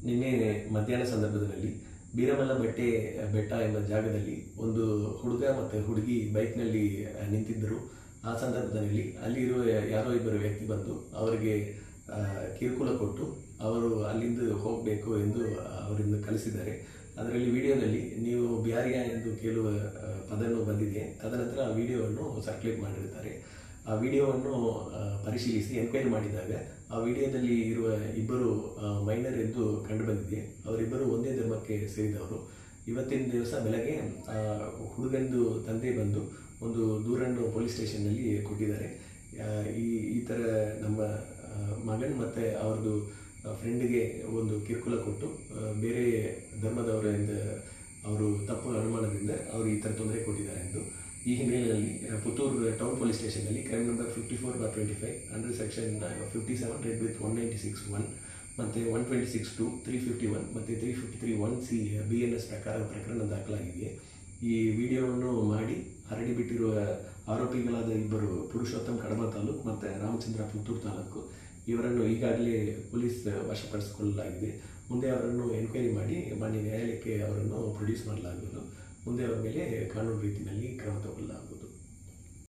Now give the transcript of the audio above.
ನಿನ್ನೆ ಮಧ್ಯಾಹ್ನ ಸಂದರ್ಭದಲ್ಲಿ ಬೀರಮಲ್ಲ ಬೆಟ್ಟ ಎಂಬ ಜಾಗದಲ್ಲಿ ಒಂದು ಹುಡುಗ ಮತ್ತು ಹುಡುಗಿ ಬೈಕ್ನಲ್ಲಿ ನಿಂತಿದ್ದರು. ಆ ಸಂದರ್ಭದಲ್ಲಿ ಅಲ್ಲಿರುವ ಯಾರೋ ಇಬ್ಬರು ವ್ಯಕ್ತಿ ಬಂದು ಅವರಿಗೆ ಕಿರುಕುಳ ಕೊಟ್ಟು ಅವರು ಅಲ್ಲಿಂದ ಹೋಗಬೇಕು ಎಂದು ಅವರಿಂದ ಕಳಿಸಿದ್ದಾರೆ. ಅದರಲ್ಲಿ ವಿಡಿಯೋದಲ್ಲಿ ನೀವು ಬ್ಯಾರಿಯಾ ಎಂದು ಕೇಳುವ ಪದವನ್ನು ಬಂದಿದೆ. ತದನಂತರ ಆ ವಿಡಿಯೋವನ್ನು ಸರ್ಕ್ಯುಲೇಟ್ ಮಾಡಿರುತ್ತಾರೆ. ಆ ವಿಡಿಯೋವನ್ನು ಪರಿಶೀಲಿಸಿ ಎನ್ಕ್ವೈರಿ ಮಾಡಿದಾಗ ಆ ವಿಡಿಯೋದಲ್ಲಿ ಇರುವ ಇಬ್ಬರು ಮೈನರ್ ಎಂದು ಕಂಡುಬಂದಿದೆ. ಅವರಿಬ್ಬರು ಒಂದೇ ಧರ್ಮಕ್ಕೆ ಸೇರಿದವರು. ಇವತ್ತಿನ ದಿವಸ ಬೆಳಗ್ಗೆ ಹುಡುಗಂದು ತಂದೆ ಬಂದು ಒಂದು ದೂರನ್ನು ಪೊಲೀಸ್ ಸ್ಟೇಷನ್ನಲ್ಲಿ ಕೊಟ್ಟಿದ್ದಾರೆ. ಈ ಥರ ನಮ್ಮ ಮಗನ್ ಮತ್ತು ಅವ್ರದ್ದು ಫ್ರೆಂಡಿಗೆ ಒಂದು ಕಿರುಕುಳ ಕೊಟ್ಟು ಬೇರೆ ಧರ್ಮದವರಿಂದ ಅವರು ತಪ್ಪು ಅನುಮಾನದಿಂದ ಅವರು ಈ ಥರ ತೊಂದರೆ ಕೊಟ್ಟಿದ್ದಾರೆ ಎಂದು ಈ ಹಿನ್ನೆಲೆಯಲ್ಲಿ ಪುತ್ತೂರು ಟೌನ್ ಪೊಲೀಸ್ ಸ್ಟೇಷನ್ನಲ್ಲಿ crime number 54/25 under section 57 read with 196(1) ಮತ್ತು 126(2), 351 ಮತ್ತು 353(1)C BNS ಪ್ರಕಾರ ಪ್ರಕರಣ ದಾಖಲಾಗಿದೆ. ಈ ವಿಡಿಯೋವನ್ನು ಮಾಡಿ ಹರಡಿಬಿಟ್ಟಿರುವ ಆರೋಪಿಗಳಾದ ಇಬ್ಬರು ಪುರುಷೋತ್ತಮ್ ಕಡಬ ತಾಲೂಕು ಮತ್ತು ರಾಮಚಂದ್ರ ಪುತ್ತೂರು ತಾಲೂಕು ಇವರನ್ನು ಈಗಾಗಲೇ ಪೊಲೀಸ್ ವಶಪಡಿಸಿಕೊಳ್ಳಲಾಗಿದೆ. ಮುಂದೆ ಅವರನ್ನು ಎನ್ಕ್ವೈರಿ ಮಾಡಿ ಮಾನ್ಯ ನ್ಯಾಯಾಲಯಕ್ಕೆ ಅವರನ್ನು ಪ್ರೊಡ್ಯೂಸ್ ಮಾಡಲಾಗುವುದು. ಮುಂದೆ ಅವರ ಮೇಲೆ ಕಾನೂನು ರೀತಿಯಲ್ಲಿ ಕ್ರಮ ತಗೊಳ್ಳಲಾಗುವುದು.